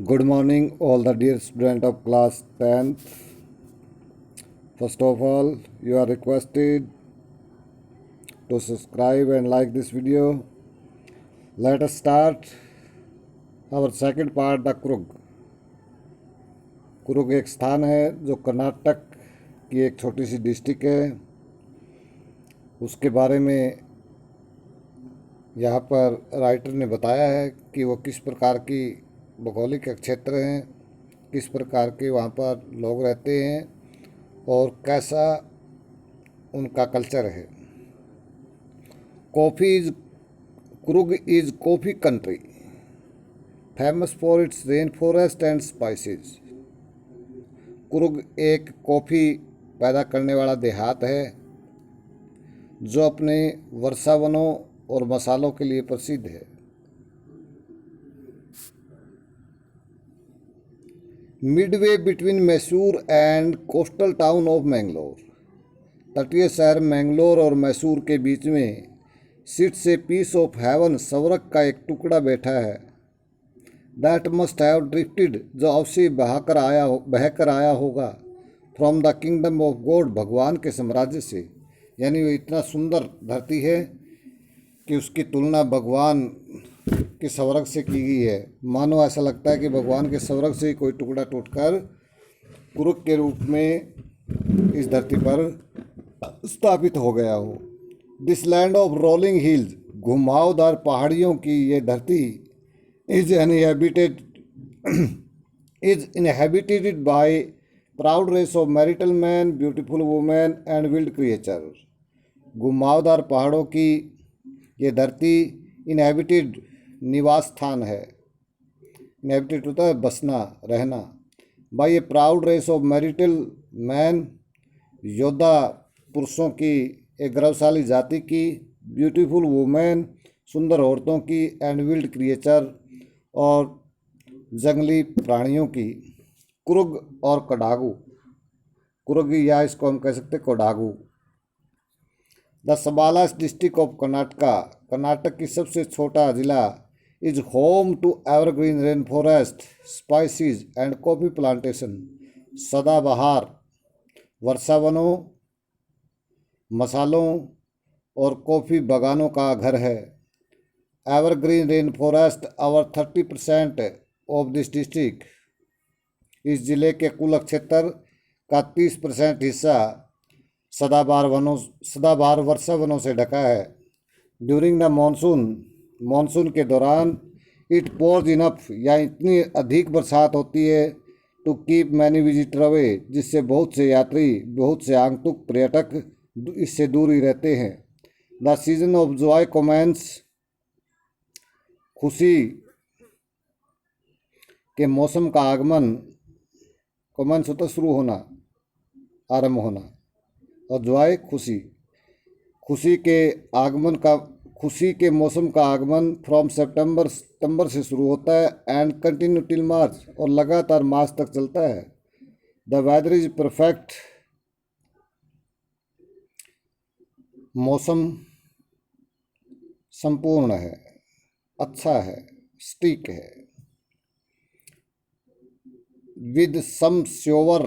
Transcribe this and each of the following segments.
Good morning, all the dear student of class 10th. First of all, you are requested to subscribe and like this video. Let us start our second part, the कुरुग. कुरुग एक स्थान है जो कर्नाटक की एक छोटी सी district है. उसके बारे में यहाँ पर राइटर ने बताया है कि वो किस प्रकार की भौगोलिक क्षेत्र हैं, किस प्रकार के वहाँ पर लोग रहते हैं और कैसा उनका कल्चर है. Coorg is coffee country famous for its rain forest and spices. Coorg एक कॉफ़ी पैदा करने वाला देहात है जो अपने वर्षा वनों और मसालों के लिए प्रसिद्ध है. Midway between Mysore and coastal town of Mangalore. तटीय शहर मैंगलोर और मैसूर के बीच में sits a piece of heaven. स्वर्ग का एक टुकड़ा बैठा है. दैट मस्ट हैव ड्रिफ्टेड, जो अवश्य बहकर आया होगा. From the kingdom of God, भगवान के साम्राज्य से. यानी वो इतना सुंदर धरती है कि उसकी तुलना भगवान के स्वर्ग से की गई है. मानो ऐसा लगता है कि भगवान के स्वर्ग से ही कोई टुकड़ा टूटकर कुरुग के रूप में इस धरती पर स्थापित हो गया हो. This land of rolling hills, घुमावदार पहाड़ियों की ये धरती is inhabited by proud race of martial man, beautiful women and wild creature. घुमावदार पहाड़ों की ये धरती इनहेबिटेड निवास स्थान है. इनहेबिटेड होता है बसना, रहना. By a proud race of martial man, योद्धा पुरुषों की एक गौरवशाली जाति की. ब्यूटीफुल वुमेन, सुंदर औरतों की. एंड विल्ड क्रिएचर, और जंगली प्राणियों की. कुरुग और कोडागु. कुरुग या इसको हम कह सकते Kodagu. The smallest district of Karnataka, Karnataka की सबसे छोटा जिला, is home to evergreen rain forest, spices and coffee plantation. सदाबहार वर्षा वनों, मसालों और कॉफ़ी बागानों का घर है. Evergreen rain forest over 30% of this district. इस जिले के कुल क्षेत्र का 30% हिस्सा सदाबहार वर्षा वनों से ढका है. ड्यूरिंग द मानसून के दौरान इट पोर्स इनफ, या इतनी अधिक बरसात होती है to keep many visitor away, जिससे बहुत से यात्री, बहुत से आगंतुक पर्यटक इससे दूर ही रहते हैं. The season of joy commences, खुशी के मौसम का आगमन. कमेंस होता शुरू होना, आरंभ होना, और जॉय खुशी. खुशी के मौसम का आगमन फ्रॉम सितंबर से शुरू होता है. एंड कंटिन्यू टिल मार्च, और लगातार मार्च तक चलता है. द वेदर इज परफेक्ट, मौसम संपूर्ण है, अच्छा है, स्टीक है. With some sure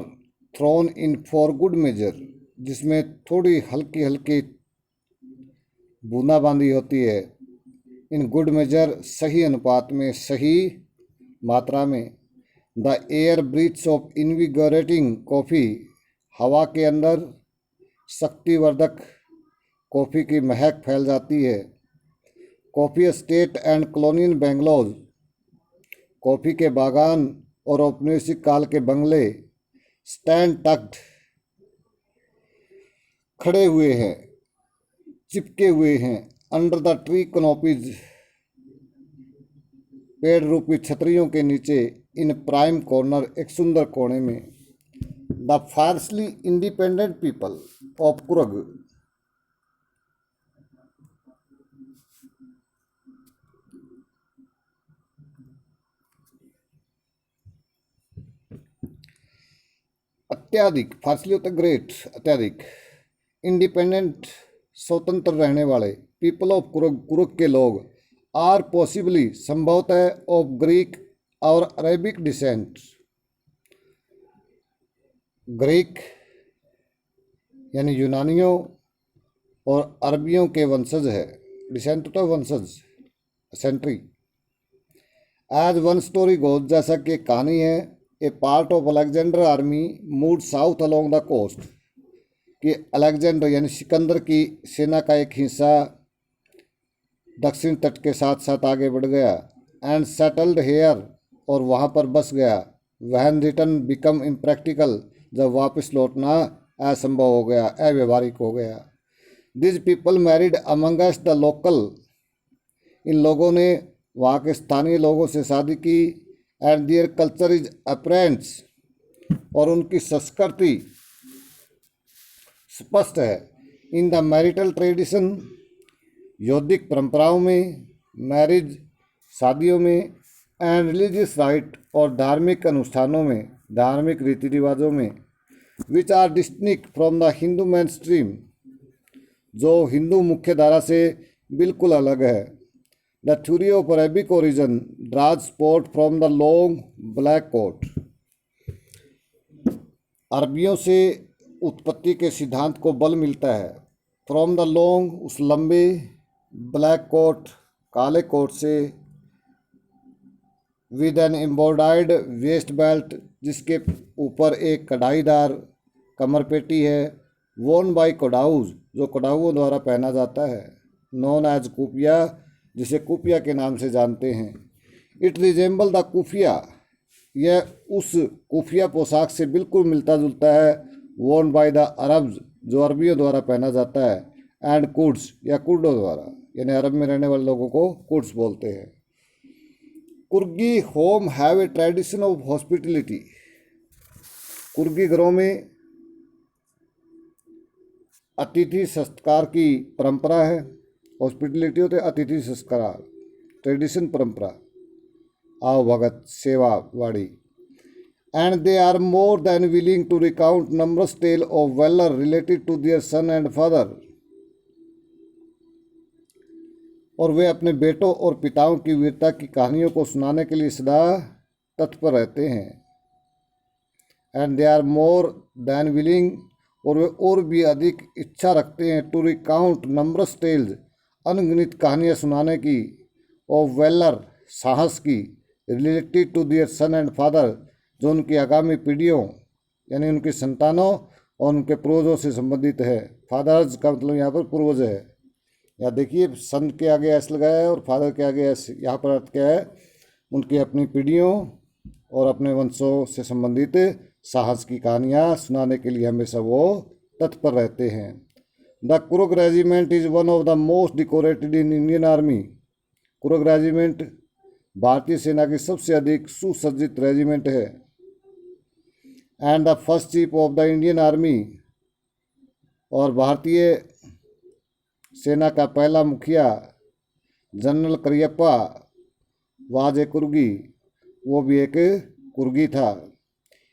thrown in for good measure, जिसमें थोड़ी हल्की हल्की बूंदाबांदी होती है. इन गुड मेजर, सही अनुपात में, सही मात्रा में. The air breathes of invigorating coffee, हवा के अंदर शक्तिवर्धक कॉफ़ी की महक फैल जाती है. Coffee estate and colonial Bangalore, coffee के बागान और औपनिवेशिक काल के बंगले स्टैंड टक्ड, खड़े हुए हैं, चिपके हुए हैं. अंडर द ट्री कनोपीज, पेड़ रूपी छतरियों के नीचे. इन प्राइम कॉर्नर, एक सुंदर कोने में. द फायरसली इंडिपेंडेंट पीपल ऑफ कुरुग, अत्यधिक, फारसली होता है ग्रेट, अत्यधिक. इंडिपेंडेंट, स्वतंत्र रहने वाले. पीपल ऑफ कुरुग, कुरुग के लोग. आर पॉसिबली, संभवतः. ऑफ ग्रीक और अरेबिक डिसेंट, ग्रीक यानी यूनानियों और अरबियों के वंशज है। डिसेंट तो वंशज, सेंट्री। एज वन स्टोरी गोज, जैसा कि कहानी है, a part of Alexander army move south along the coast, कि अलेक्जेंडर यानी सिकंदर की सेना का एक हिस्सा दक्षिण तट के साथ साथ आगे बढ़ गया। एंड सेटल्ड हेयर, और वहाँ पर बस गया। वहन रिटर्न बिकम इम्प्रैक्टिकल, जब वापस लौटना असंभव हो गया, अव्यवहारिक हो गया। This people married amongst the local, इन लोगों ने वहाँ के स्थानीय लोगों से शादी की। And their culture is apparent, और उनकी संस्कृति स्पष्ट है। इन द मैरिटल ट्रेडिशन, यौद्धिक परंपराओं में, मैरिज शादियों में, एंड रिलीजियस राइट और धार्मिक अनुष्ठानों में, धार्मिक रीति रिवाजों में, which are distinct from the Hindu mainstream, जो हिंदू मुख्य धारा से बिल्कुल अलग है। The theory of Arabic origin draws support from the long black coat, अरबियों से उत्पत्ति के सिद्धांत को बल मिलता है। फ्रॉम द लॉन्ग, उस लंबे, ब्लैक कोट, काले कोट से, with an embroidered waist belt, जिसके ऊपर एक कढ़ाईदार कमरपेटी है। वोन बाई कोडाउज, जो कोडाउओं द्वारा पहना जाता है। नोन एज कुफिया, जिसे कुफिया के नाम से जानते हैं। इट रिजेंबल द कुफिया, यह उस कुफिया पोशाक से बिल्कुल मिलता जुलता है। वोन बाई द अरब्स, जो अरबियों द्वारा पहना जाता है। एंड कुड्स, या कुर्डों द्वारा, यानी अरब में रहने वाले लोगों को कुड्स बोलते हैं। Coorgi home have a tradition of hospitality, Coorgi घरों में अतिथि सत्कार की परंपरा है। हॉस्पिटलिटी होते अतिथि सत्कार, ट्रेडिशन परंपरा, आओ भगत सेवा वाड़ी। And they are more than willing to recount numerous tale of valour related to their son and father, और वे अपने बेटों और पिताओं की वीरता की कहानियों को सुनाने के लिए सदा तत्पर रहते हैं। And they are more than willing, और वे और भी अधिक इच्छा रखते हैं, टू रिकाउंट नंबरस टेल्स, अनगिनत कहानियाँ सुनाने की, ऑफ वेलर, साहस की, related to their son and father, जो उनकी आगामी पीढ़ियों यानी उनकी संतानों और उनके पूर्वजों से संबंधित है। फादर्स का मतलब यहाँ पर पूर्वज है। या देखिए, सन के आगे एस लगाया है और फादर के आगे एस, यहाँ पर अर्थ क्या है, उनकी अपनी पीढ़ियों और अपने वंशों से संबंधित साहस की कहानियाँ सुनाने के लिए हमेशा वो तत्पर रहते हैं। The Coorg regiment is one of the most decorated in Indian army, Coorg regiment भारतीय सेना की सबसे अधिक सुसज्जित रेजिमेंट है। And the first chief of the Indian army, और भारतीय सेना का पहला मुखिया general Cariappa was a Coorgi, वो भी एक कुर्गी था।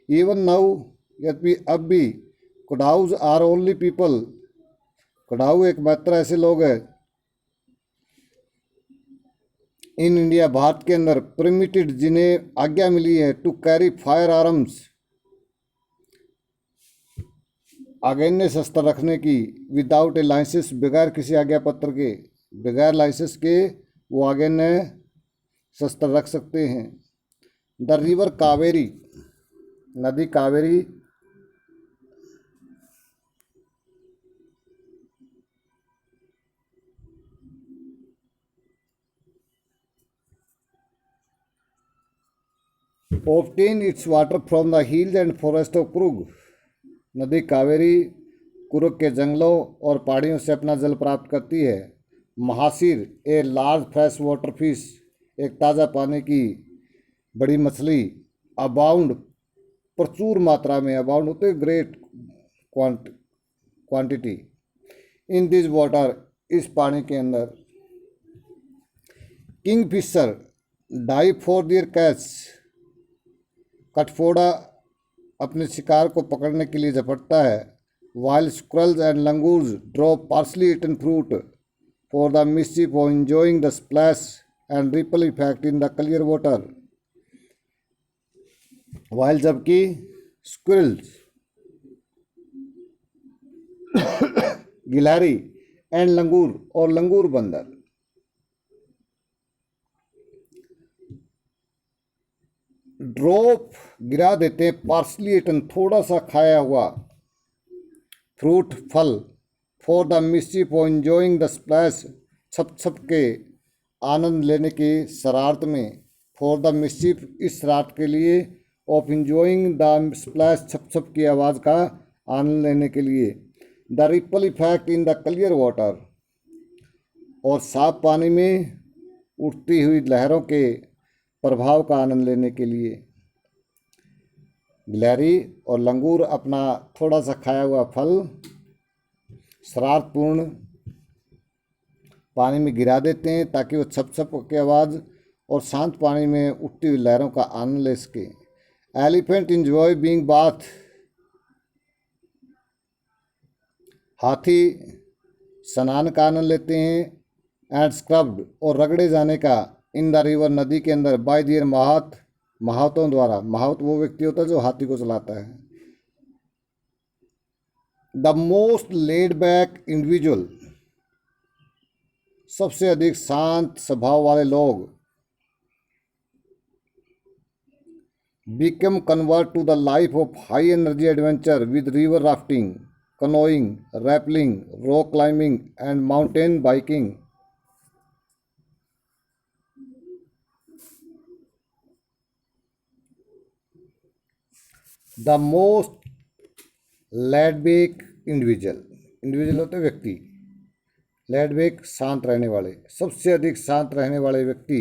इवन नाउ, यद्यपि अब भी, कोडाउज आर ओनली पीपल, कोडाऊ एकमात्र ऐसे लोग हैं इन इंडिया, भारत के अंदर, परमिटेड, जिन्हें आज्ञा मिली है, टू कैरी फायर आर्म्स, आगेन्य शस्त्र रखने की, विदाउट ए लाइसेंस, बगैर किसी आज्ञा पत्र के, बगैर लाइसेंस के वो आगेन्य शस्त्र रख सकते हैं। द रिवर कावेरी, नदी Kaveri obtain its water from the hills and forest of Coorg, नदी कावेरी कुरुग के जंगलों और पहाड़ियों से अपना जल प्राप्त करती है। Mahseer, a large fresh water fish, एक ताज़ा पानी की बड़ी मछली। अबाउंड, प्रचुर मात्रा में, अबाउंड होते great quantity, in this water, इस पानी के अंदर। Kingfisher dive for their catch, कटफोड़ा अपने शिकार को पकड़ने के लिए झपटता है। While squirrels and langurs drop partly eaten fruit for the mischief of enjoying the splash and ripple effect in the clear water, while जबकि स्क्विरल्स, गिलहरी एंड लंगूर और लंगूर बंदर ड्रॉप गिरा देते हैं, पार्सली इटन थोड़ा सा खाया हुआ, फ्रूट फल, for the mischief of enjoying the splash छप छप के आनंद लेने के शरारत में, फॉर द मिस्चिफ इस शरारत के लिए, ऑफ एंजॉइंग द स्प्लैश छप छप की आवाज़ का आनंद लेने के लिए, the ripple effect in the clear water और साफ पानी में उठती हुई लहरों के प्रभाव का आनंद लेने के लिए। गिलहरी और लंगूर अपना थोड़ा सा खाया हुआ फल शरारतपूर्ण पानी में गिरा देते हैं ताकि वो छप छप की आवाज़ और शांत पानी में उठती हुई लहरों का आनंद ले सके। एलिफेंट इंजॉय बीइंग बाथ, हाथी स्नान का आनंद लेते हैं, एंड स्क्रब्ड और रगड़े जाने का, इन द रिवर नदी के अंदर, बाय दियर महावतों द्वारा। महावत वो व्यक्ति होता है जो हाथी को चलाता है। The most laid back individual, सबसे अधिक शांत स्वभाव वाले लोग, become convert to the life of high energy adventure with river rafting, canoeing, rappelling, rock climbing and mountain biking. The most laidback individual होते व्यक्ति, लैडबैक शांत रहने वाले, सबसे अधिक शांत रहने वाले व्यक्ति,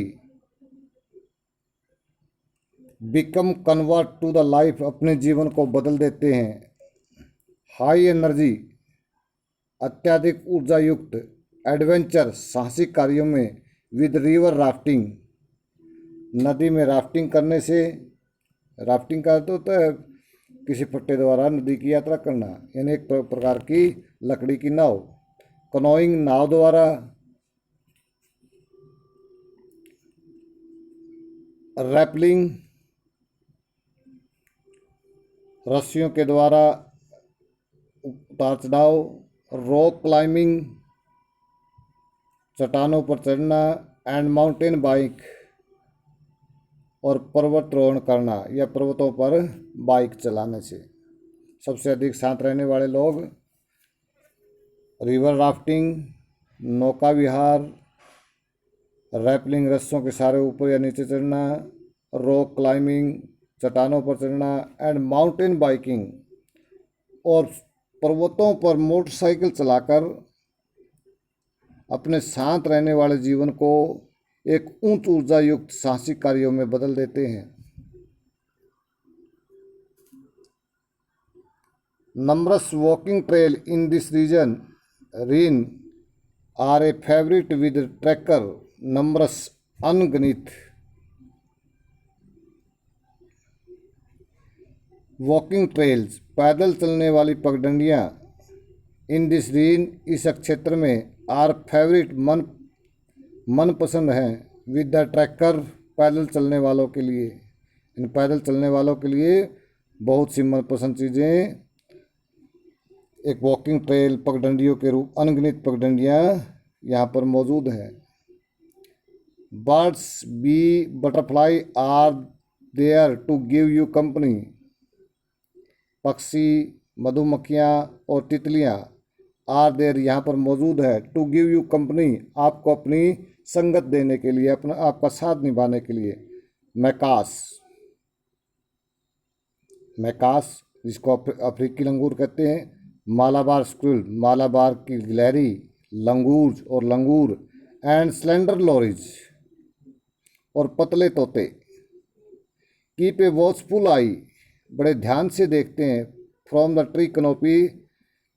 become convert to the life अपने जीवन को बदल देते हैं, हाई एनर्जी अत्यधिक ऊर्जा युक्त, एडवेंचर साहसिक कार्यों में, विद रिवर राफ्टिंग नदी में राफ्टिंग करने से, राफ्टिंग का तो होता है किसी पट्टे द्वारा नदी की यात्रा करना, यानी एक प्रकार की लकड़ी की नाव, कनोइंग नाव द्वारा, रैपलिंग रस्सियों के द्वारा उतार चढ़ाव, रॉक क्लाइंबिंग चट्टानों पर चढ़ना, एंड माउंटेन बाइक और पर्वतारोहण करना या पर्वतों पर बाइक चलाने से। सबसे अधिक शांत रहने वाले लोग रिवर राफ्टिंग, नौका विहार, रैपलिंग रस्सों के सारे ऊपर या नीचे चढ़ना, रॉक क्लाइंबिंग चट्टानों पर चढ़ना, एंड माउंटेन बाइकिंग और पर्वतों पर मोटरसाइकिल चलाकर अपने शांत रहने वाले जीवन को एक उच्च ऊर्जा युक्त साहसिक कार्यों में बदल देते हैं। Numerous walking trail in this region are a favourite with trekker, numerous अनगिनत वॉकिंग ट्रेल्स पैदल चलने वाली पगडंडियाँ, इन दिस रीजन इस क्षेत्र में, आर फेवरेट मनपसंद हैं, विद द ट्रैकर पैदल चलने वालों के लिए, इन पैदल चलने वालों के लिए बहुत सी मनपसंद चीज़ें एक वॉकिंग ट्रेल पगडंडियों के रूप, अनगिनत पगडंडियाँ यहाँ पर मौजूद हैं। Birds bee butterfly are there to give you company, पक्षी मधुमक्खियाँ और तितलियाँ आर देयर यहाँ पर मौजूद है, टू गिव यू कंपनी आपको अपनी संगत देने के लिए, अपना आपका साथ निभाने के लिए। मैकास जिसको अफ्रीकी लंगूर कहते हैं, मालाबार स्क्विल मालाबार की गिलहरी, लंगूर और लंगूर, एंड स्लेंडर लोरीज और पतले तोते, कीप ए वॉचफुल आई बड़े ध्यान से देखते हैं, फ्रॉम द ट्री कनोपी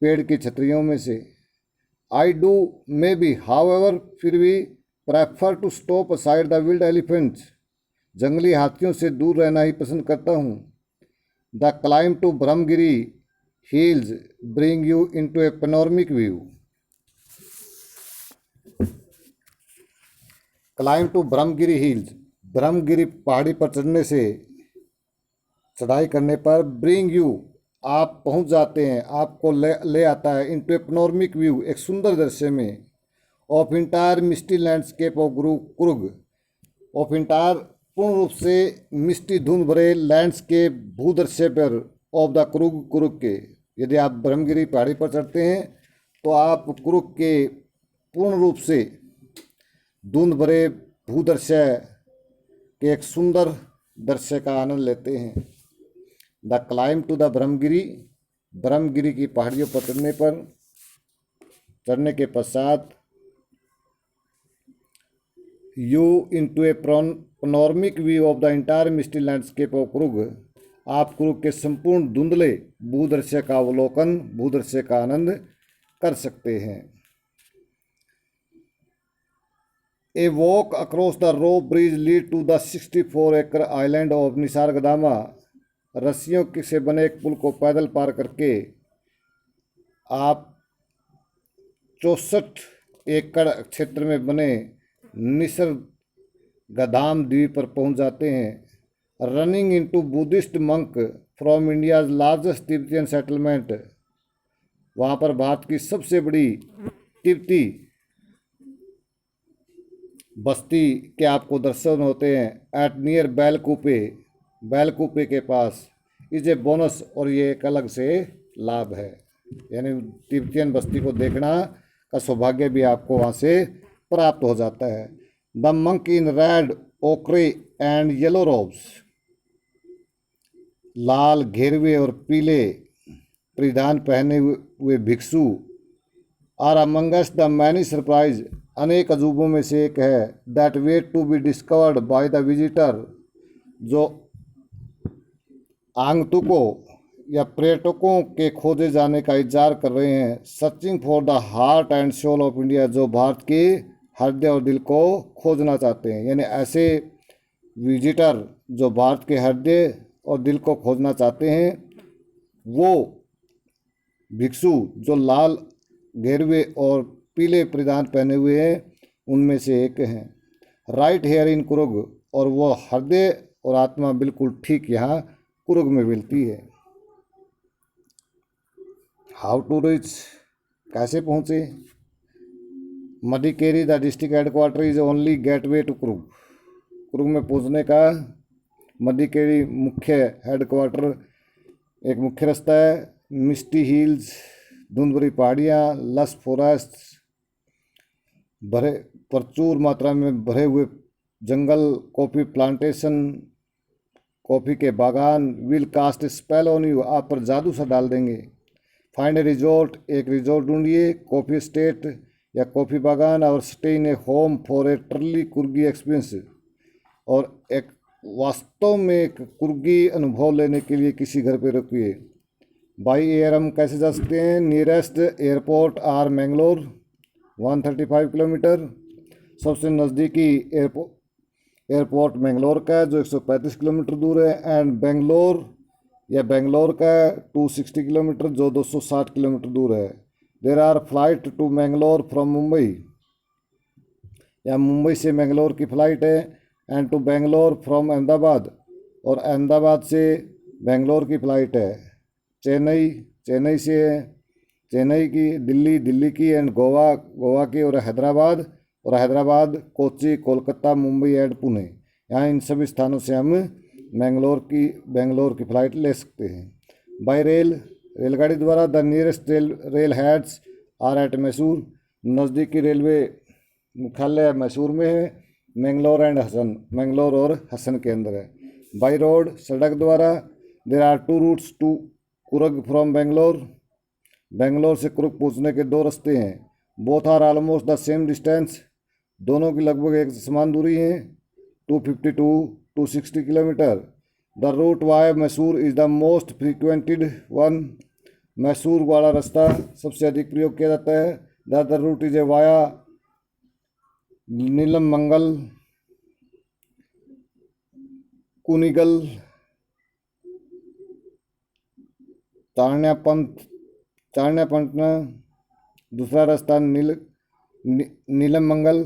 पेड़ की छतरियों में से, I do may be however फिर भी, prefer to stop aside the wild elephants जंगली हाथियों से दूर रहना ही पसंद करता हूँ। The climb to Brahmagiri hills bring you into a panoramic view, climb to Brahmagiri hills Brahmagiri पहाड़ी पर चढ़ने से चढ़ाई करने पर ब्रिंग यू, आप पहुंच जाते हैं, आपको ले आता है इनटू ए पैनोरमिक व्यू, एक सुंदर दृश्य में, of entire misty landscape of Coorg, of entire पूर्ण रूप से मिस्टी धुंध भरे लैंडस्केप भूदृश्य पर, ऑफ द कुरुग, कुरुग के, यदि आप ब्रह्मगिरी पहाड़ी पर चढ़ते हैं तो आप कुरुग के पूर्ण रूप से धुंध भरे भूदृश्य के एक सुंदर दृश्य का आनंद लेते हैं। The climb to the Brahmagiri, Brahmagiri की पहाड़ियों पर चढ़ने के पश्चात you into a panoramic view of the entire misty landscape of Coorg, आप कुरुग के संपूर्ण धुंधले भूदृश्य का अवलोकन, भूदृश्य का आनंद कर सकते हैं। A walk across the rope bridge lead to the 64 acre island of निसर्गधाम, रस्सियों से बने एक पुल को पैदल पार करके आप 64 एकड़ क्षेत्र में बने निसर्गधाम द्वीप पर पहुंच जाते हैं। Running into Buddhist monk from India's largest Tibetan settlement, वहाँ पर भारत की सबसे बड़ी तिब्बती बस्ती के आपको दर्शन होते हैं। एट नियर बैलकूपे, बैलकूपे के पास, इज ए बोनस, और ये एक अलग से लाभ है, यानी तिब्बतियन बस्ती को देखना का सौभाग्य भी आपको वहाँ से प्राप्त हो जाता है। The monk in red ochre and yellow robes, लाल घेरवे और पीले परिधान पहने हुए भिक्षु, are amongst the many surprise, अनेक अजूबों में से एक है। That wait to be discovered by the visitor, जो आगंतुकों या पर्यटकों के खोजे जाने का इंतजार कर रहे हैं। Searching for the heart and soul of India, जो भारत के हृदय और दिल को खोजना चाहते हैं, यानी ऐसे विजिटर जो भारत के हृदय और दिल को खोजना चाहते हैं, वो भिक्षु जो लाल घेरवे और पीले परिधान पहने हुए हैं उनमें से एक हैं। राइट हेयर इन कुरुग, और वो हृदय और आत्मा बिल्कुल ठीक यहाँ कुरुग में मिलती है। हाउ टू रीच, कैसे पहुँचे? Madikeri the district headquarter is only gateway to Coorg, Coorg में पहुँचने का मडिकेरी मुख्य हेडक्वार्टर एक मुख्य रास्ता है। मिस्टी हिल्स, धुंध भरी पहाड़ियाँ, लस फॉरेस्ट, भरे प्रचुर मात्रा में भरे हुए जंगल, कॉफ़ी प्लांटेशन, कॉफ़ी के बागान, will cast spell on you, आप पर जादू सा डाल देंगे। फाइंड ए रिजॉर्ट, एक रिजॉर्ट ढूंढिए, कॉफ़ी स्टेट या कॉफ़ी बागान, और stay in a home for a truly Coorgi experience, और एक वास्तव में एक कुर्गी अनुभव लेने के लिए किसी घर पे रुकिए। बाई एयर हम कैसे जा सकते हैं? Nearest airport are Mangalore 135 kilometre, सबसे नज़दीकी एयरपोर्ट मैंगलोर का है जो 135 किलोमीटर दूर है, एंड बेंगलोर का 260 किलोमीटर जो 260 किलोमीटर दूर है। There are flight to Mangalore from Mumbai, या मुंबई से मैंगलोर की फ़्लाइट है, and to Bangalore from Ahmedabad, और अहमदाबाद से बेंगलोर की फ़्लाइट है। चेन्नई से है, चेन्नई की, दिल्ली की, एंड गोवा की, और हैदराबाद, कोच्चि, कोलकाता, मुंबई एंड पुणे, यहाँ इन सभी स्थानों से हम बेंगलोर की फ़्लाइट ले सकते हैं। बाय रेल, रेलगाड़ी द्वारा, the nearest rail heads are at Mysore, नज़दीकी रेलवे मुख्यालय मैसूर में है, मैंगलोर और हसन के अंदर है। बाई रोड, सड़क द्वारा, there are 2 routes to Coorg from Bangalore से कुरुग पहुँचने के 2 रास्ते हैं। Both are almost the same distance, दोनों की लगभग एक समान दूरी है, 260 kilometre. The route via Mysore is the most frequented one, Mysore वाला रास्ता सबसे अधिक प्रयोग किया जाता है। The other route is a via Nelamangala, Kunigal, Channapatna, दूसरा रास्ता नीलम मंगल,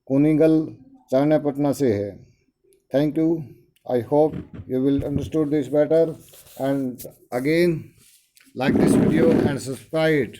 कुनिगल, चारण्यापटना से है। Thank you. I hope you will understood this better, and again like this video and subscribe it.